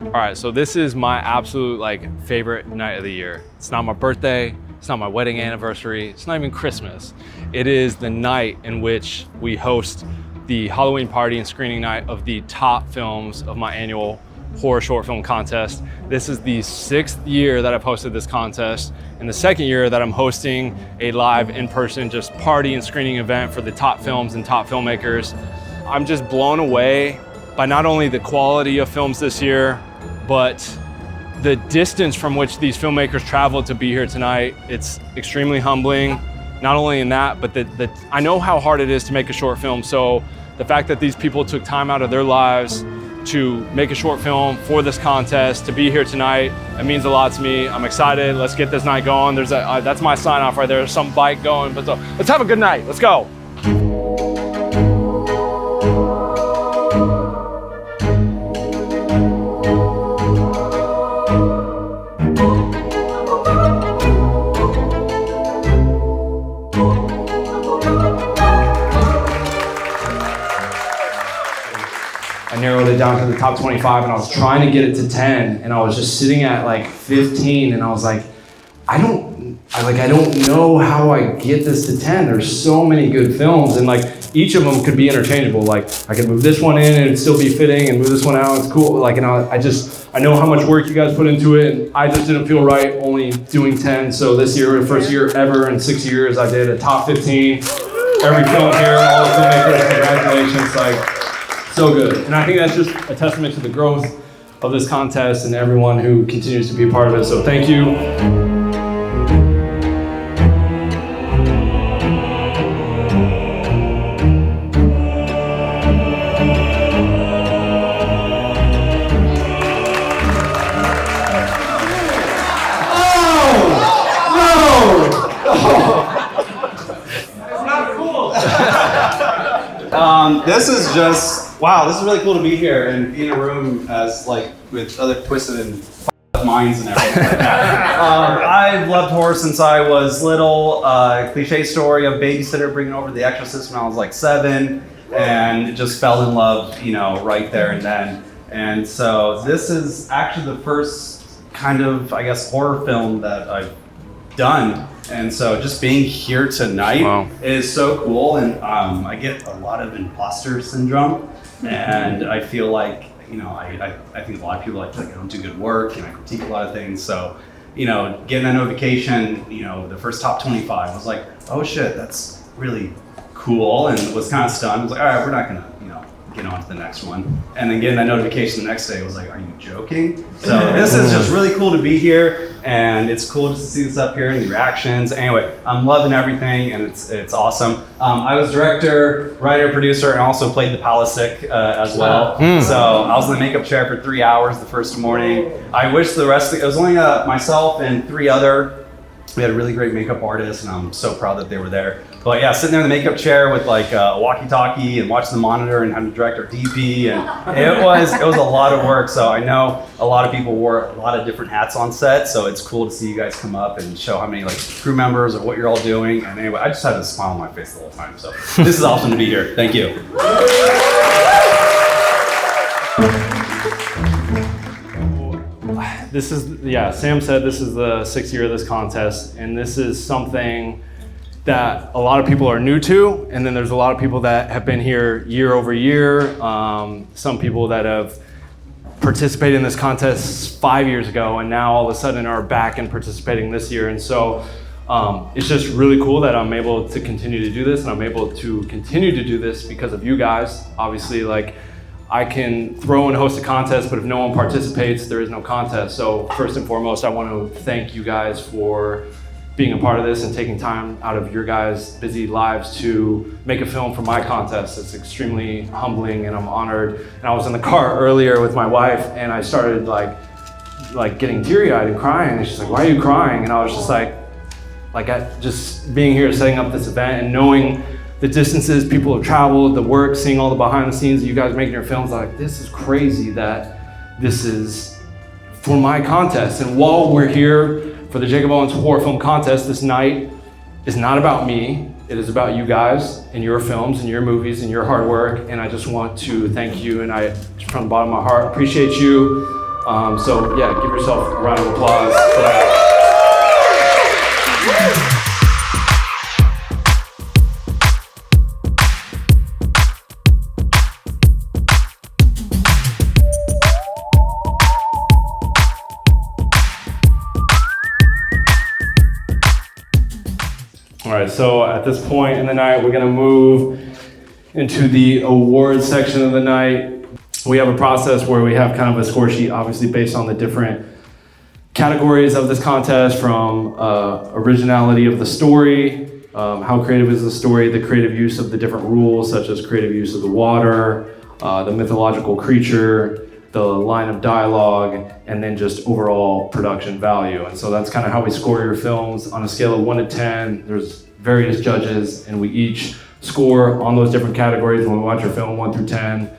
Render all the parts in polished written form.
All right, so this is my absolute favorite night of the year. It's not my birthday, it's not my wedding anniversary, it's not even Christmas. It is the night in which we host the Halloween party and screening night of the top films of my annual horror short film contest. This is the 6th year that I've hosted this contest, and the 2nd year that I'm hosting a live in-person just party and screening event for the top films and top filmmakers. I'm just blown away by not only the quality of films this year, but the distance from which these filmmakers traveled to be here tonight. It's extremely humbling. Not only in that, but I know how hard it is to make a short film, so the fact that these people took time out of their lives to make a short film for this contest, to be here tonight, it means a lot to me. I'm excited. Let's get this night going. That's my sign off right there. There's some bike going, but let's have a good night. Let's go. I narrowed it down to the top 25, and I was trying to get it to 10, and I was just sitting at 15, and I was like, I don't know how I get this to 10. There's so many good films, and each of them could be interchangeable. I could move this one in and it'd still be fitting, and move this one out, it's cool. I know how much work you guys put into it, and I just didn't feel right only doing 10. So this year, the first year ever in 6 years, I did a top 15. Every film here, all the filmmakers, congratulations. So good. And I think that's just a testament to the growth of this contest and everyone who continues to be a part of it. So thank you. This is just, wow, this is really cool to be here and be in a room with other twisted and minds and everything like that. I've loved horror since I was little. Cliche story of babysitter bringing over The Exorcist when I was 7, and just fell in love, right there and then. And so this is actually the first kind of, horror film that I've done. And so just being here tonight is so cool, and I get a lot of imposter syndrome, and I feel I think a lot of people I don't do good work, and I critique a lot of things. So, getting that notification, the first top 25 was like, oh shit, that's really cool, and was kind of stunned. I was like, all right, we're not gonna, get on to the next one. And then getting that notification the next day was like, are you joking? So this is just really cool to be here, and it's cool just to see this up here and the reactions. Anyway, I'm loving everything, and it's awesome. I was director, writer, producer, and also played the Palisic as well. So I was in the makeup chair for 3 hours the first morning. I wish it was only myself and 3 other. We had a really great makeup artist, and I'm so proud that they were there. But yeah, sitting there in the makeup chair with a walkie-talkie and watching the monitor and having to direct our DP, and it was a lot of work. So I know a lot of people wore a lot of different hats on set, so it's cool to see you guys come up and show how many crew members or what you're all doing. And anyway, I just had a smile on my face the whole time. So this is awesome to be here. Thank you. This is, Sam said this is the 6th year of this contest, and this is something that a lot of people are new to, and then there's a lot of people that have been here year over year. Some people that have participated in this contest 5 years ago, and now all of a sudden are back and participating this year. And so it's just really cool that I'm able to continue to do this, and I'm able to continue to do this because of you guys. Obviously, I can throw and host a contest, but if no one participates, there is no contest. So first and foremost, I want to thank you guys for being a part of this and taking time out of your guys' busy lives to make a film for my contest. It's extremely humbling, and I'm honored. And I was in the car earlier with my wife, and I started getting teary-eyed and crying. And she's like, "Why are you crying?" And I was just just being here, setting up this event, and knowing the distances people have traveled, the work, seeing all the behind the scenes of you guys making your films, this is crazy that this is for my contest. And while we're here for the Jakob Owens Horror Film Contest, this night is not about me. It is about you guys and your films and your movies and your hard work. And I just want to thank you, and I, from the bottom of my heart, appreciate you. So yeah, give yourself a round of applause for that. All right, so at this point in the night, we're gonna move into the awards section of the night. We have a process where we have kind of a score sheet, obviously based on the different categories of this contest, from originality of the story, how creative is the story, the creative use of the different rules, such as creative use of the water, the mythological creature, the line of dialogue, and then just overall production value. And so that's kind of how we score your films on a scale of 1 to 10. There's various judges, and we each score on those different categories when we watch your film 1 through 10.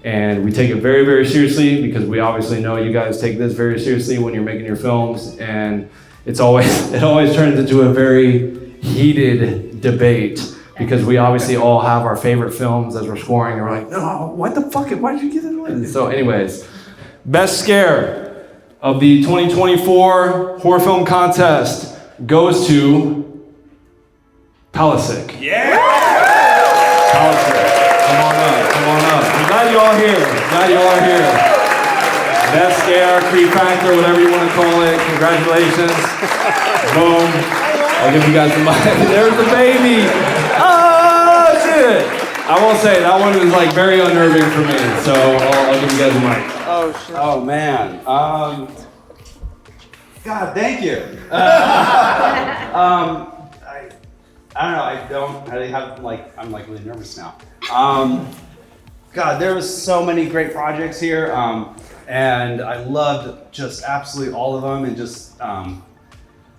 And we take it very, very seriously, because we obviously know you guys take this very seriously when you're making your films. And it always turns into a very heated debate, because we obviously all have our favorite films as we're scoring, and we're like, no, what the fuck, why did you get it away? So anyways, best scare of the 2024 horror film contest goes to Palisic. Yeah! Palisic, come on up. I'm glad you all here. Best scare, creep factor, whatever you want to call it. Congratulations. Boom. I'll give you guys the mic. There's the baby. Oh, shit. I will say, that one was like very unnerving for me. So I'll give you guys the mic. Oh, shit. Oh, man. God, thank you. I don't know. I'm like really nervous now. God, there was so many great projects here, and I loved just absolutely all of them. And just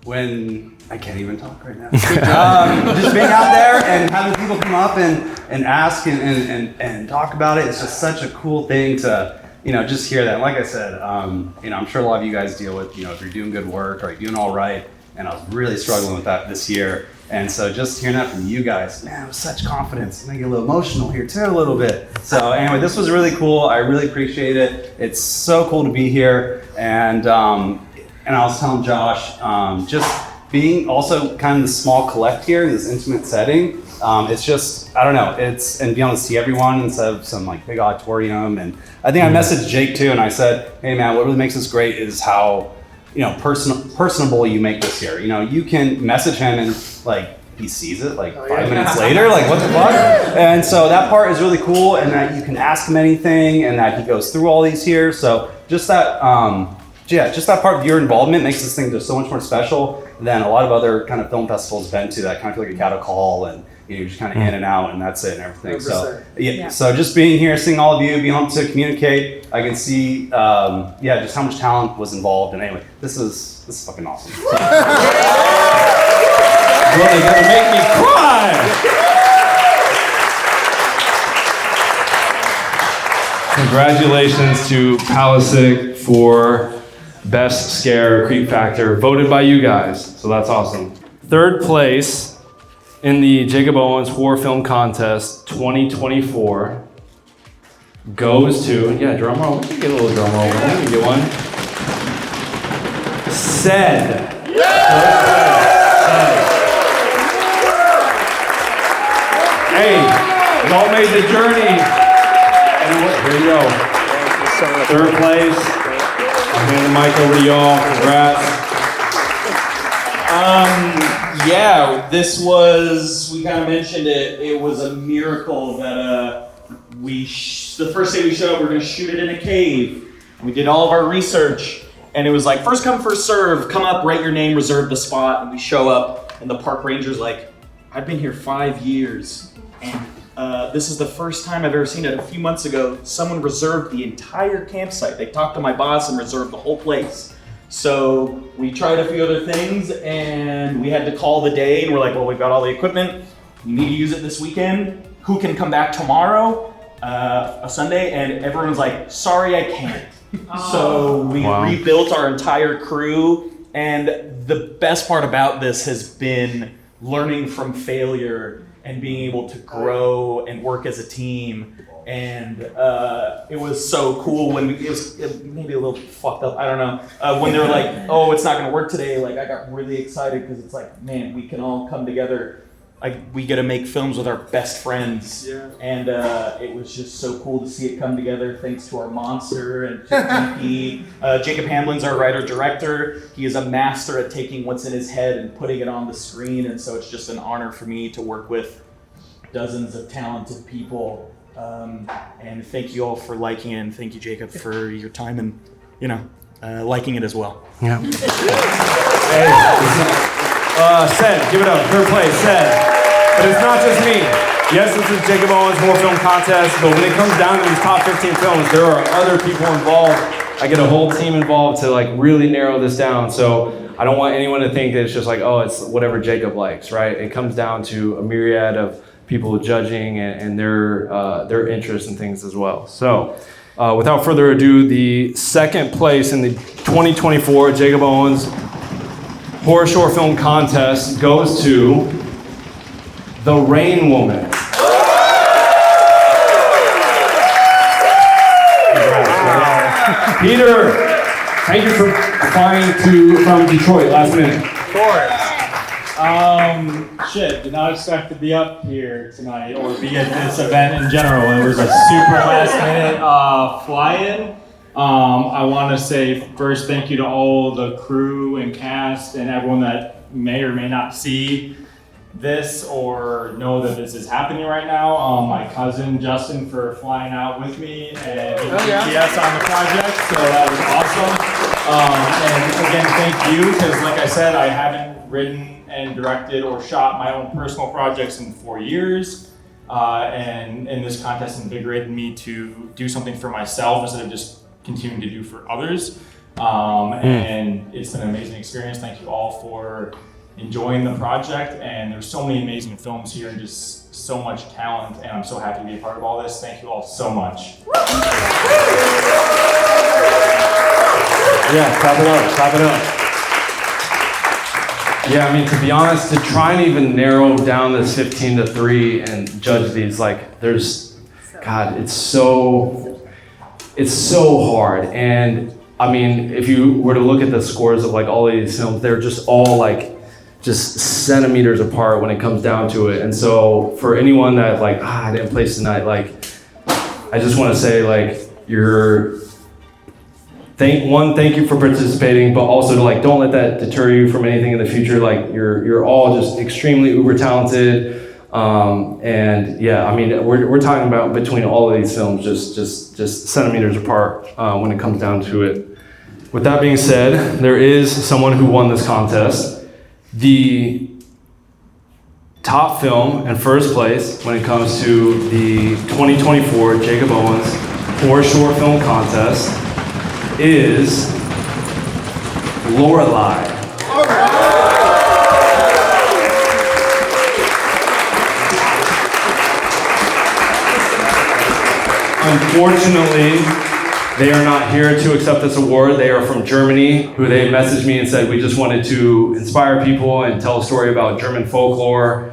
when I can't even talk right now, just being out there and having people come up and ask and talk about it, it's just such a cool thing to just hear that. Like I said, I'm sure a lot of you guys deal with if you're doing good work or you're doing all right. And I was really struggling with that this year. And so just hearing that from you guys, man, with such confidence, I get a little emotional here too, a little bit. So anyway, this was really cool. I really appreciate it. It's so cool to be here. And I was telling Josh, just being also kind of the small collect here in this intimate setting, it's just, I don't know, and being able to see everyone instead of some like big auditorium. And I think I messaged Jake too, and I said, hey man, what really makes this great is how personable you make this here. You can message him and like he sees it like 5 minutes later, like what the fuck? And so that part is really cool, and that you can ask him anything, and that he goes through all these here. So just that, just that part of your involvement makes this thing just so much more special than a lot of other kind of film festivals been to, that kind of feel like a cattle call, and you're just kind of in and out, and that's it and everything. 100%. So yeah, so just being here, seeing all of you, being able to communicate, I can see, just how much talent was involved. And anyway, this is fucking awesome. Really gonna make me cry. Congratulations to Palisic for Best Scare Creep Factor, voted by you guys. So that's awesome. Third place in the Jakob Owens Horror Film Contest 2024 goes to, drum roll. We can get a little drum roll. We can get one. Said. Hey, y'all made the journey. Here you go. Third place. I'm handing the mic over to y'all. Congrats. This was, we kind of mentioned it, it was a miracle that the first day we showed up, we were going to shoot it in a cave. We did all of our research, and it was like, first come, first serve, come up, write your name, reserve the spot, and we show up, and the park ranger's like, I've been here 5 years, and this is the first time I've ever seen it. A few months ago, someone reserved the entire campsite. They talked to my boss and reserved the whole place. So we tried a few other things, and we had to call the day, and we're like, well, we've got all the equipment. We need to use it this weekend. Who can come back tomorrow, a Sunday? And everyone's like, sorry, I can't. So we rebuilt our entire crew, and the best part about this has been learning from failure and being able to grow and work as a team. And it was so cool when it was maybe a little fucked up, I don't know, when they were like, oh, it's not gonna work today. Like, I got really excited because it's like, man, we can all come together. Like, we get to make films with our best friends. Yeah. And it was just so cool to see it come together, thanks to our monster and to DP. Jacob Hamlin's our writer-director. He is a master at taking what's in his head and putting it on the screen, and so it's just an honor for me to work with dozens of talented people. And thank you all for liking it, and thank you, Jacob, for your time and, liking it as well. Yeah. Sed, give it up, third place, Sed. But it's not just me. Yes, this is Jacob Owens Horror Film Contest, but when it comes down to these top 15 films, there are other people involved. I get a whole team involved to like really narrow this down. So I don't want anyone to think that it's just like, oh, it's whatever Jacob likes, right? It comes down to a myriad of people judging and their interests and things as well. So without further ado, the second place in the 2024 Jacob Owens Horror Short Film Contest goes to The Rain Woman. Peter, thank you for flying from Detroit last minute. Of course. Did not expect to be up here tonight or be at this event in general. It was a super last minute fly-in. I want to say first thank you to all the crew and cast and everyone that may or may not see this or know that this is happening right now. My cousin Justin for flying out with me and GPS on the project, so that was awesome. And again, thank you, because like I said, I haven't written and directed or shot my own personal projects in 4 years. And this contest invigorated me to do something for myself instead of just continuing to do for others. And it's been an amazing experience. Thank you all for enjoying the project, and there's so many amazing films here and just so much talent, and I'm so happy to be a part of all this. Thank you all so much. Yeah, clap it up, clap it up. Yeah, I mean, to be honest, to try and even narrow down this 15 to 3 and judge these, like, God, it's so hard. And I mean, if you were to look at the scores of like all of these films, they're just all like, just centimeters apart when it comes down to it. And so for anyone that like, I didn't place tonight, like, I just want to say like, thank you for participating, but also to like, don't let that deter you from anything in the future. Like you're all just extremely uber talented. And yeah, I mean, we're talking about between all of these films, just centimeters apart when it comes down to it. With that being said, there is someone who won this contest. The top film in first place when it comes to the 2024 Jacob Owens Horror Short Film Contest is Lorelei. Unfortunately, they are not here to accept this award. They are from Germany, who they messaged me and said, we just wanted to inspire people and tell a story about German folklore,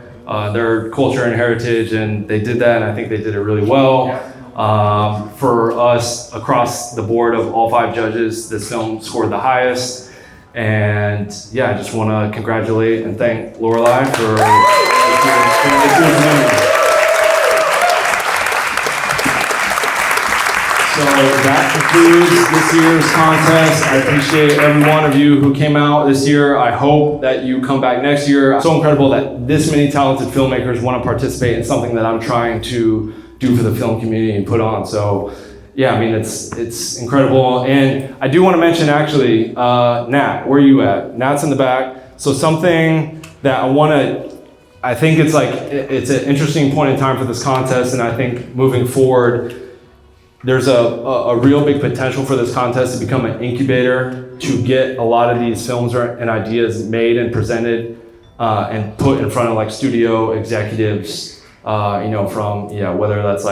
their culture and heritage, and they did that, and I think they did it really well. For us, across the board of all 5 judges, this film scored the highest. And yeah, I just want to congratulate and thank Lorelei for this. So that concludes this year's contest. I appreciate every one of you who came out this year. I hope that you come back next year. It's so incredible that this many talented filmmakers want to participate in something that I'm trying to do for the film community and put on. So yeah, I mean, it's incredible. And I do want to mention actually, Nat, where are you at? Nat's in the back. So something that I think it's an interesting point in time for this contest, and I think moving forward, there's a real big potential for this contest to become an incubator to get a lot of these films and ideas made and presented and put in front of like studio executives, from whether that's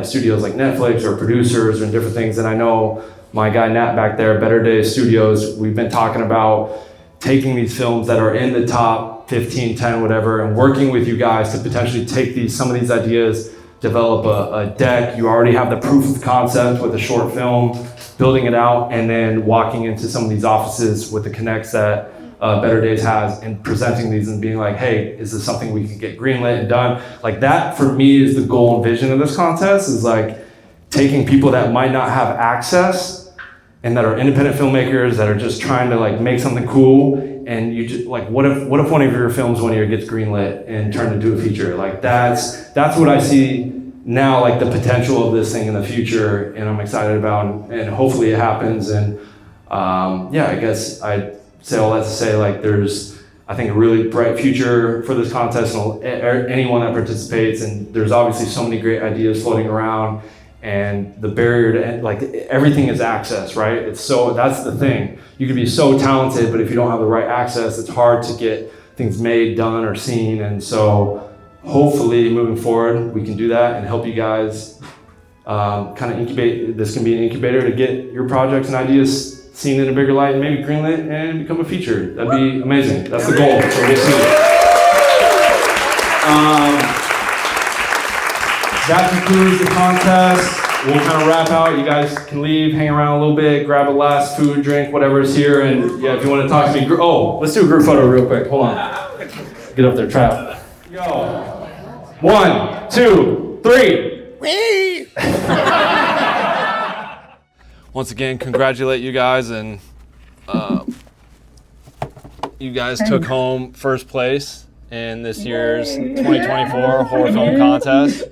studios like Netflix or producers and different things. And I know my guy Nat back there, Better Days Studios, we've been talking about taking these films that are in the top 15, 10, whatever, and working with you guys to potentially take some of these ideas develop a deck. You already have the proof of concept with a short film, building it out, and then walking into some of these offices with the connects that Better Days has and presenting these and being like, hey, is this something we can get greenlit and done? Like that for me is the goal and vision of this contest, is like taking people that might not have access and that are independent filmmakers that are just trying to like make something cool, and you just like, what if one of your films one year gets greenlit and turned into a feature? Like that's what I see now, like the potential of this thing in the future, and I'm excited about, and hopefully it happens. And yeah, I guess I'd say all that to say, like there's, I think, a really bright future for this contest and anyone that participates, and there's obviously so many great ideas floating around. And the barrier to, like, everything is access, right? It's so, that's the thing. You can be so talented, but if you don't have the right access, it's hard to get things made, done, or seen. And so hopefully moving forward, we can do that and help you guys kind of incubate. This can be an incubator to get your projects and ideas seen in a bigger light and maybe greenlit and become a feature. That'd be amazing. That's the goal. So we'll see. That concludes the contest. We'll kind of wrap out. You guys can leave, hang around a little bit, grab a last food, drink, whatever is here. And yeah, if you want to talk to me, oh, let's do a group photo real quick. Hold on. Get up there, try out. Go. 1, 2, 3. Whee! Once again, congratulate you guys, and you guys took home first place in this year's 2024 horror film contest.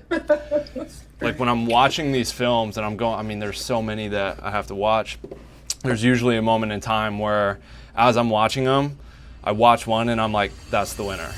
Like when I'm watching these films and I'm going, I mean, there's so many that I have to watch. There's usually a moment in time where as I'm watching them, I watch one and I'm like, that's the winner.